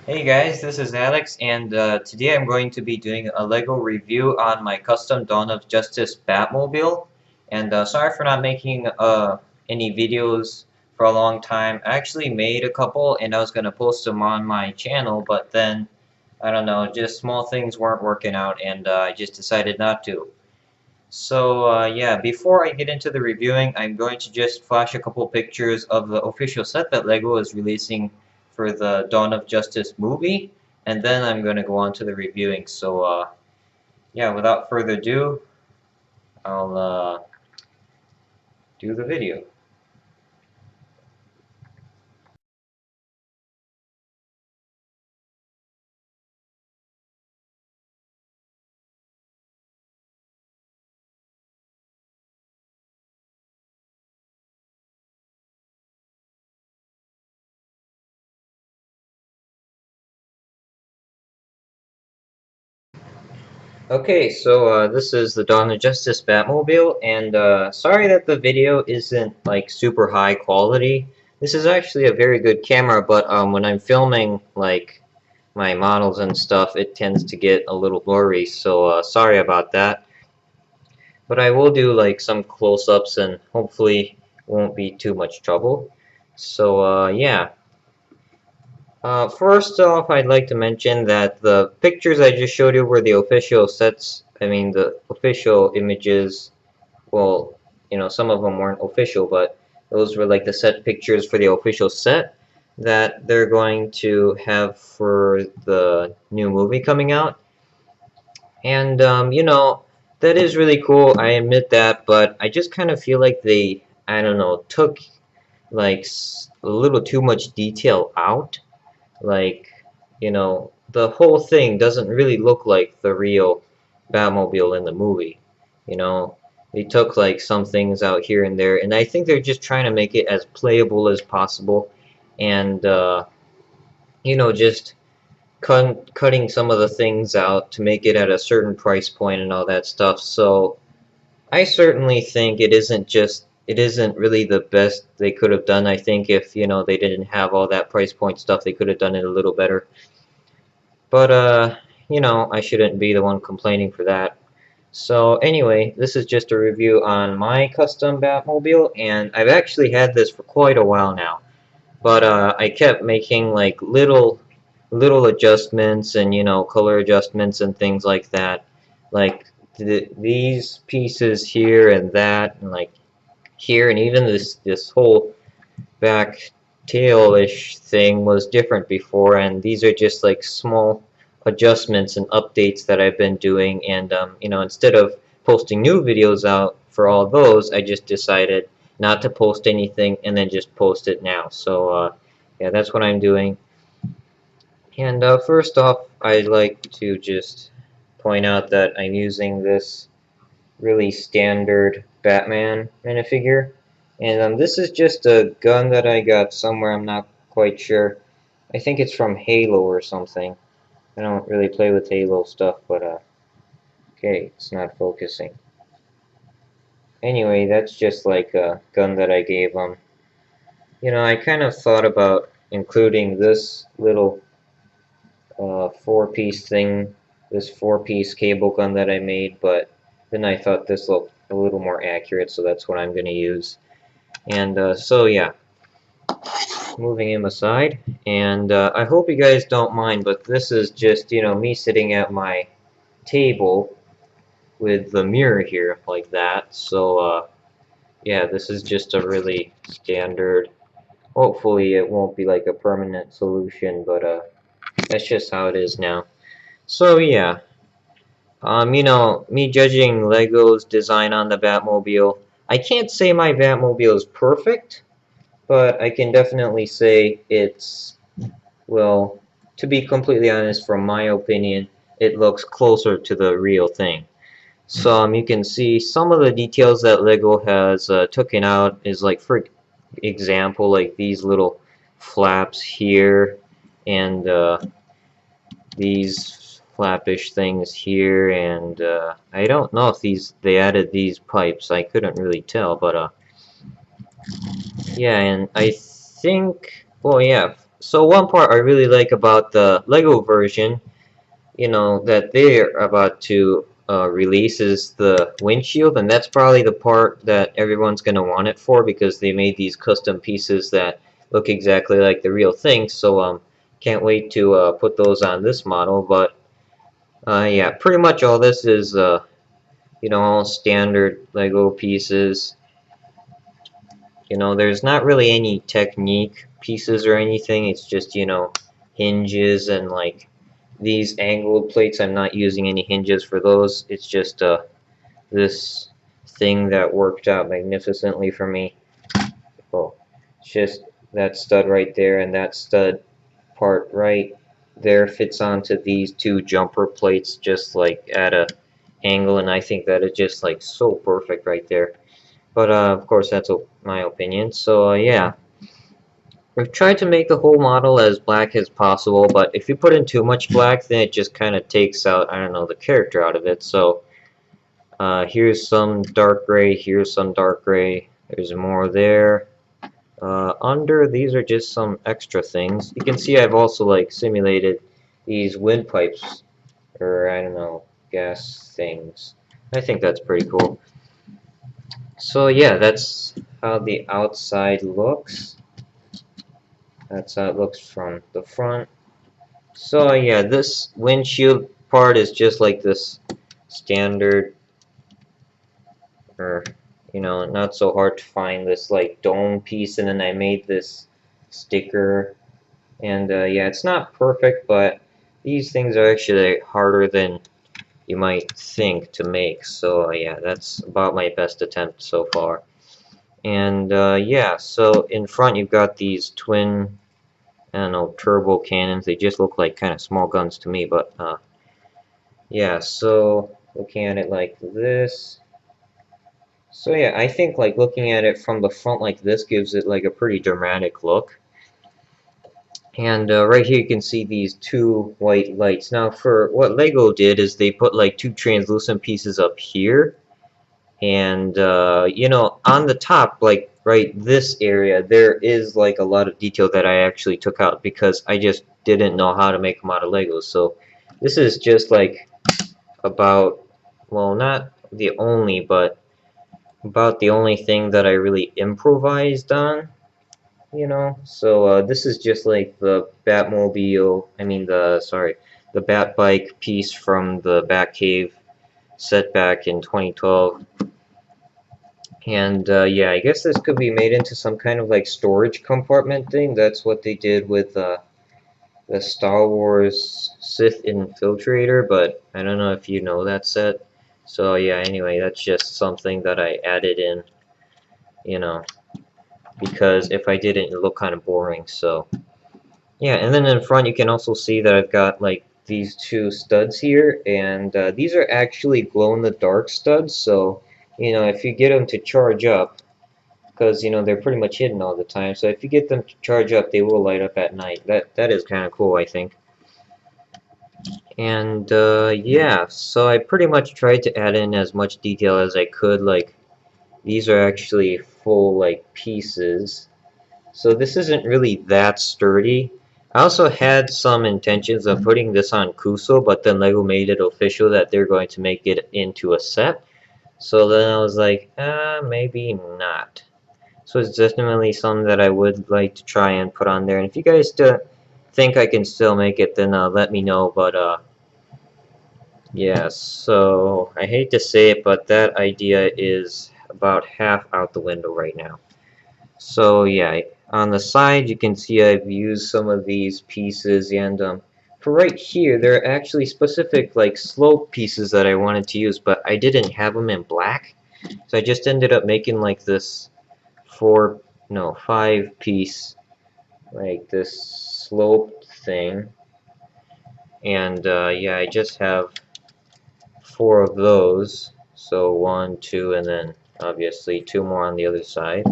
Hey guys, this is Alex, and today I'm going to be doing a LEGO review on my custom Dawn of Justice Batmobile. And sorry for not making any videos for a long time. I actually made a couple, and I was going to post them on my channel, but then, I don't know, just small things weren't working out, and I just decided not to. So yeah, before I get into the reviewing, I'm going to just flash a couple pictures of the official set that LEGO is releasing for the Dawn of Justice movie, and then I'm going to go on to the reviewing. So yeah, without further ado, I'll do the video. Okay, so this is the Dawn of Justice Batmobile, and sorry that the video isn't like super high quality. This is actually a very good camera, but when I'm filming like my models and stuff, it tends to get a little blurry, so sorry about that. But I will do like some close-ups and hopefully won't be too much trouble. So yeah. First off, I'd like to mention that the pictures I just showed you were the official sets, I mean the official images. Well, you know, some of them weren't official, but those were like the set pictures for the official set that they're going to have for the new movie coming out. And you know, that is really cool. I admit that, but I just kind of feel like they, I don't know, took like a little too much detail out. Like, you know, the whole thing doesn't really look like the real Batmobile in the movie. You know, they took like some things out here and there, and I think they're just trying to make it as playable as possible, and you know, just cutting some of the things out to make it at a certain price point and all that stuff. So I certainly think it isn't really the best they could have done. I think if, you know, they didn't have all that price point stuff, they could have done it a little better. But you know, I shouldn't be the one complaining for that. So anyway, this is just a review on my custom Batmobile, and I've actually had this for quite a while now. But I kept making like little adjustments and, you know, color adjustments and things like that. Like these pieces here and that, and like here, and even this whole back tail-ish thing was different before, and these are just like small adjustments and updates that I've been doing. And you know, instead of posting new videos out for all those, I just decided not to post anything and then just post it now. So yeah, that's what I'm doing. And first off, I'd like to just point out that I'm using this really standard Batman minifigure. And this is just a gun that I got somewhere, I'm not quite sure. I think it's from Halo or something. I don't really play with Halo stuff, but okay, it's not focusing. Anyway, that's just like a gun that I gave him. You know, I kind of thought about including this little four-piece thing, this four-piece cable gun that I made, but then I thought this looked a little more accurate, so that's what I'm going to use. And so yeah, moving him aside, and I hope you guys don't mind, but this is just, you know, me sitting at my table with the mirror here like that. So yeah, this is just a really standard. Hopefully it won't be like a permanent solution, but that's just how it is now. So yeah, you know, me judging Lego's design on the Batmobile, I can't say my Batmobile is perfect, but I can definitely say it's, well, to be completely honest, from my opinion, it looks closer to the real thing. So you can see some of the details that Lego has taken out is, like, for example, like these little flaps here, and these flappish things here, and I don't know if they added these pipes. I couldn't really tell, but yeah, and I think, well, yeah, So one part I really like about the Lego version, you know, that they're about to release is the windshield, and that's probably the part that everyone's going to want it for because they made these custom pieces that look exactly like the real thing. So can't wait to put those on this model. But yeah, pretty much all this is you know, all standard Lego pieces. You know, there's not really any technique pieces or anything. It's just, you know, hinges and like these angled plates. I'm not using any hinges for those. It's just this thing that worked out magnificently for me. Oh, it's just that stud right there, and that stud part right there fits onto these two jumper plates just like at a angle, and I think that is just like so perfect right there. But of course that's my opinion. So yeah, we've tried to make the whole model as black as possible, but if you put in too much black, then it just kind of takes out, I don't know, the character out of it. So here's some dark gray, here's some dark gray, there's more there. Under, these are just some extra things. You can see I've also like simulated these windpipes, or I don't know, gas things. I think that's pretty cool. So yeah, that's how the outside looks. That's how it looks from the front. So yeah, this windshield part is just like this standard, or you know, not so hard to find, this like dome piece, and then I made this sticker. And yeah, it's not perfect, but these things are actually harder than you might think to make. So yeah, that's about my best attempt so far. And yeah, so in front you've got these twin, I don't know, turbo cannons. They just look like kind of small guns to me, but yeah, so looking at it like this. So yeah, I think like looking at it from the front like this gives it like a pretty dramatic look. And right here you can see these two white lights. Now for what Lego did is they put like two translucent pieces up here. And you know, on the top, like right this area, there is like a lot of detail that I actually took out because I just didn't know how to make them out of Legos. So this is just like about, well, not the only, but about the only thing that I really improvised on, you know. So this is just like the Batmobile, I mean the, sorry, the Bat Bike piece from the Batcave set back in 2012. And yeah, I guess this could be made into some kind of like storage compartment thing. That's what they did with the Star Wars Sith Infiltrator, but I don't know if you know that set. So yeah, anyway, that's just something that I added in, you know, because if I didn't, it would look kind of boring. So yeah, and then in front you can also see that I've got like these two studs here, and these are actually glow-in-the-dark studs. So you know, if you get them to charge up, because you know they're pretty much hidden all the time. So if you get them to charge up, they will light up at night. That is kind of cool, I think. And yeah, so I pretty much tried to add in as much detail as I could. Like these are actually full like pieces, so this isn't really that sturdy. I also had some intentions of putting this on Kuso, but then Lego made it official that they're going to make it into a set. So then I was like, maybe not. So it's definitely something that I would like to try and put on there. And if you guys still think I can still make it, then let me know. But yeah, so I hate to say it, but that idea is about half out the window right now. So yeah, on the side you can see I've used some of these pieces, and for right here there are actually specific like slope pieces that I wanted to use, but I didn't have them in black. So I just ended up making like this five piece, like this sloped thing, and yeah, I just have four of those, so one, two, and then obviously two more on the other side.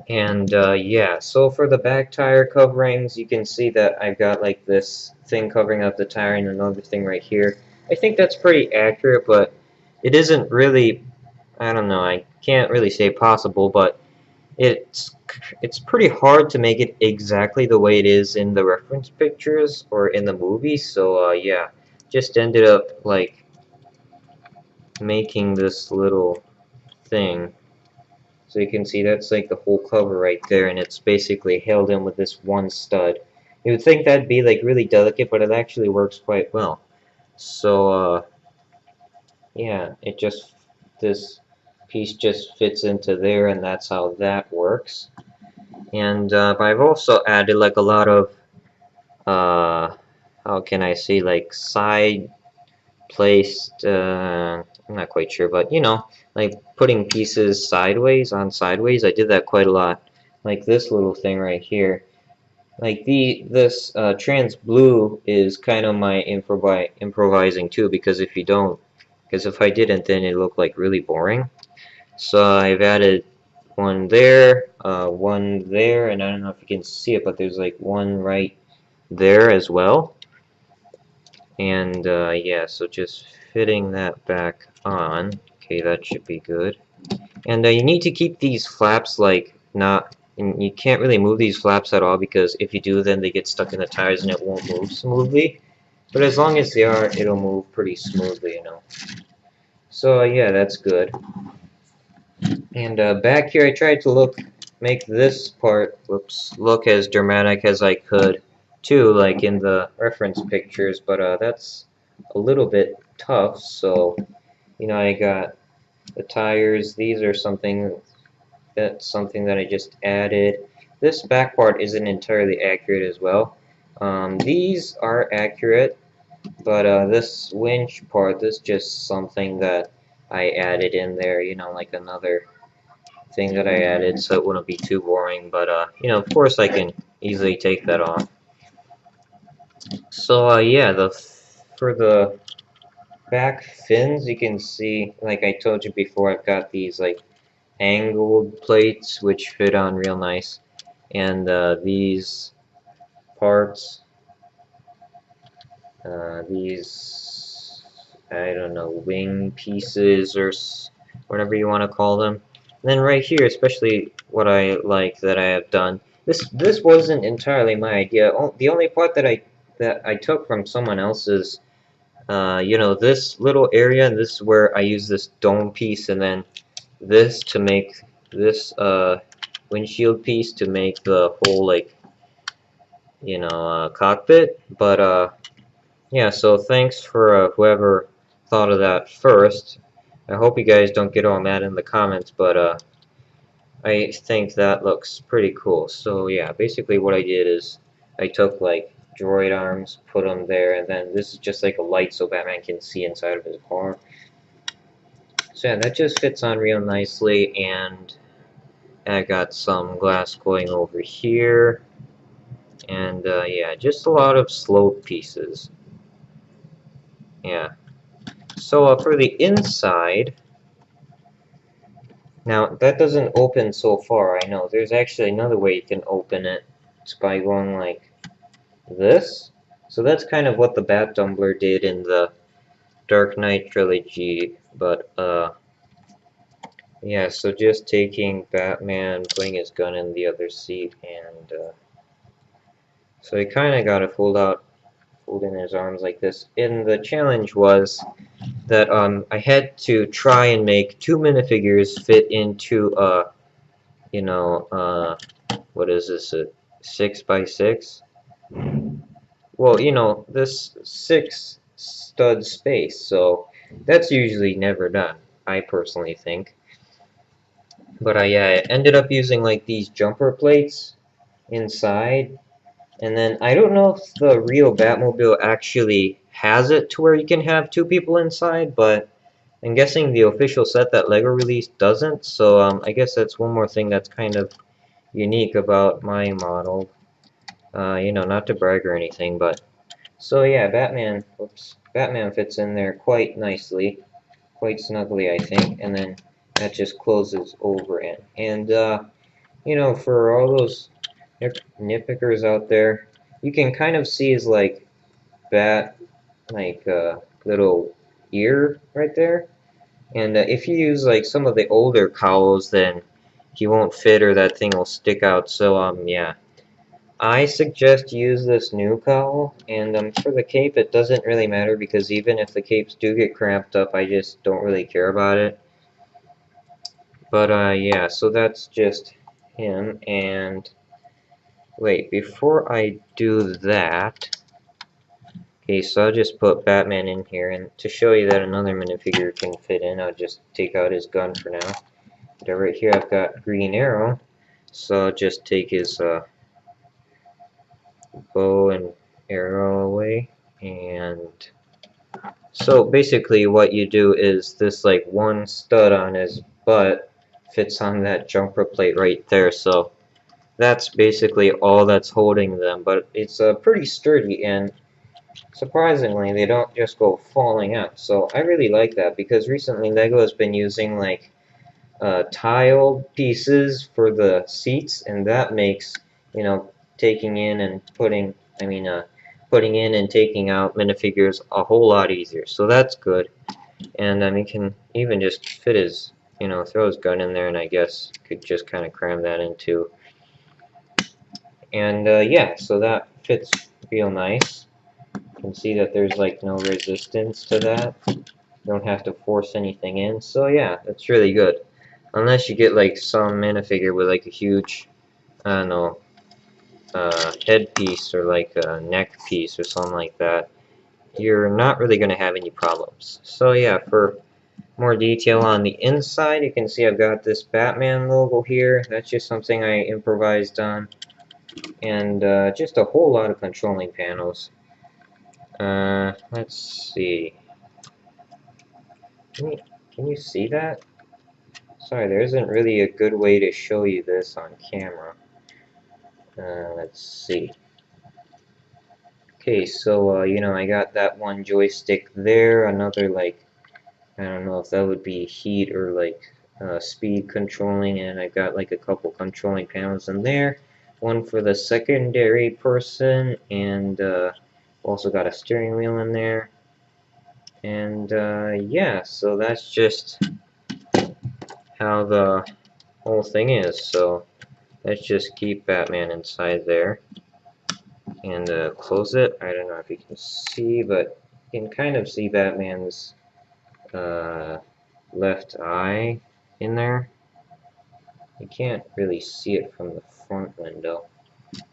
And yeah, so for the back tire coverings, you can see that I've got like this thing covering up the tire and another thing right here. I think that's pretty accurate, but it isn't really, I don't know, I can't really say possible, but it's it's pretty hard to make it exactly the way it is in the reference pictures or in the movie. So yeah, just ended up like making this little thing. So you can see that's like the whole cover right there, and it's basically held in with this one stud. You would think that'd be like really delicate, but it actually works quite well. So yeah, this piece just fits into there, and that's how that works. And but I've also added like a lot of how can I say, like side placed I'm not quite sure, but you know, like putting pieces sideways on sideways. I did that quite a lot, like this little thing right here. Like this trans blue is kind of my improvising too, because if I didn't, then it looked like really boring. So I've added one there, and I don't know if you can see it, but there's like one right there as well. And yeah, so just fitting that back on. Okay, that should be good. And you need to keep these flaps like not. And you can't really move these flaps at all, because if you do, then they get stuck in the tires and it won't move smoothly. But as long as they are, it'll move pretty smoothly, you know. So yeah, that's good. And back here, I tried to make this part, look as dramatic as I could, too, like in the reference pictures. But that's a little bit tough. So, you know, I got the tires. These are something that I just added. This back part isn't entirely accurate as well. These are accurate, but this winch part, this is just something that I added in there. You know, like another thing that I added so it wouldn't be too boring, but you know, of course I can easily take that off. So yeah, for the back fins, you can see, like I told you before, I've got these like angled plates which fit on real nice, and these parts, these, I don't know, wing pieces or whatever you want to call them. And then right here, especially what I like that I have done. This wasn't entirely my idea. The only part that I took from someone else's, you know, this little area, and this is where I use this dome piece, and then this to make this windshield piece to make the whole, like, you know, cockpit. But yeah, so thanks for whoever thought of that first. I hope you guys don't get all mad in the comments, but I think that looks pretty cool. So yeah, basically what I did is I took like droid arms, put them there, and then this is just like a light so Batman can see inside of his car. So yeah, that just fits on real nicely, and I got some glass going over here, and yeah, just a lot of slope pieces. Yeah. So for the inside, now that doesn't open so far, I know. There's actually another way you can open it. It's by going like this. So that's kind of what the Bat Tumbler did in the Dark Knight trilogy, but yeah, so just taking Batman, putting his gun in the other seat, and so he kind of got to fold in his arms like this. And the challenge was that I had to try and make two minifigures fit into you know, what is this, a 6x6? Well, you know, this 6 stud space, so that's usually never done, I personally think. But I ended up using like these jumper plates inside, and then I don't know if the real Batmobile actually has it to where you can have two people inside, but I'm guessing the official set that LEGO released doesn't, so I guess that's one more thing that's kind of unique about my model. You know, not to brag or anything, but so yeah, Batman fits in there quite nicely, quite snugly, I think, and then that just closes over in. And you know, for all those nitpickers out there, you can kind of see his like bat, like little ear right there. And if you use like some of the older cowls, then he won't fit or that thing will stick out. So yeah, I suggest use this new cowl, and for the cape it doesn't really matter because even if the capes do get cramped up, I just don't really care about it. But yeah, so that's just him. And wait, before I do that, okay, so I'll just put Batman in here, and to show you that another minifigure can fit in, I'll just take out his gun for now. And right here I've got Green Arrow, so I'll just take his bow and arrow away. And so basically what you do is this like one stud on his butt fits on that jumper plate right there, so that's basically all that's holding them, but it's pretty sturdy, and surprisingly they don't just go falling out. So I really like that because recently LEGO has been using like tile pieces for the seats, and that makes, you know, taking in and putting, putting in and taking out minifigures a whole lot easier. So that's good. And he can even just fit his, throw his gun in there, and I guess could just kind of cram that into. And yeah, so that fits real nice. You can see that there's like no resistance to that. You don't have to force anything in. So yeah, that's really good. Unless you get like some minifigure with like a huge, I don't know, headpiece or like a neck piece or something like that, you're not really going to have any problems. So yeah, for more detail on the inside, you can see I've got this Batman logo here. That's just something I improvised on. And just a whole lot of controlling panels. Let's see. Can you see that? Sorry, there isn't really a good way to show you this on camera. Let's see. Okay, so I got that one joystick there, another like, I don't know if that would be heat or like speed controlling, and I got like a couple controlling panels in there. One for the secondary person, and also got a steering wheel in there. And yeah, so that's just how the whole thing is. So let's just keep Batman inside there and close it. I don't know if you can see, but you can kind of see Batman's left eye in there. You can't really see it from the front window.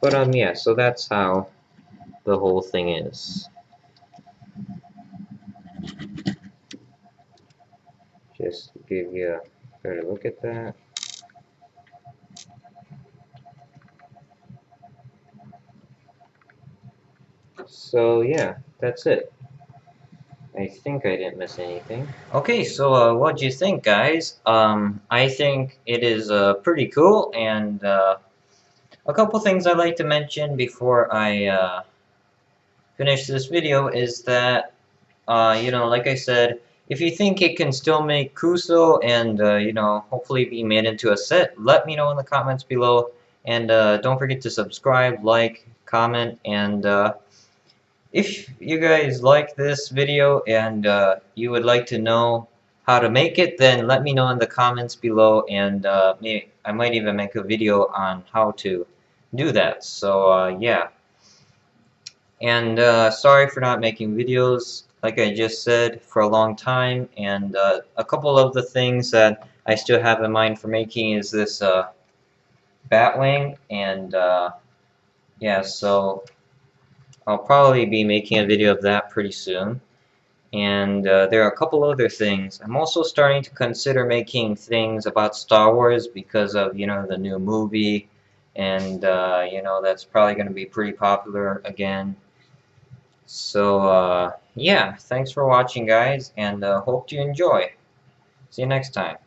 But yeah, so that's how the whole thing is. Just give you a better look at that. So yeah, that's it. I think I didn't miss anything. Okay, so what'd you think, guys? I think it is pretty cool, and a couple things I'd like to mention before I finish this video is that, like I said, if you think it can still make Kuso and, hopefully be made into a set, let me know in the comments below. And don't forget to subscribe, like, comment, and if you guys like this video and you would like to know how to make it, then let me know in the comments below, and I might even make a video on how to do that. So yeah. And sorry for not making videos, like I just said, for a long time. And a couple of the things that I still have in mind for making is this Batwing. And yeah, so I'll probably be making a video of that pretty soon. And there are a couple other things. I'm also starting to consider making things about Star Wars because of, the new movie. And, that's probably going to be pretty popular again. So, yeah, thanks for watching, guys, and hope you enjoy. See you next time.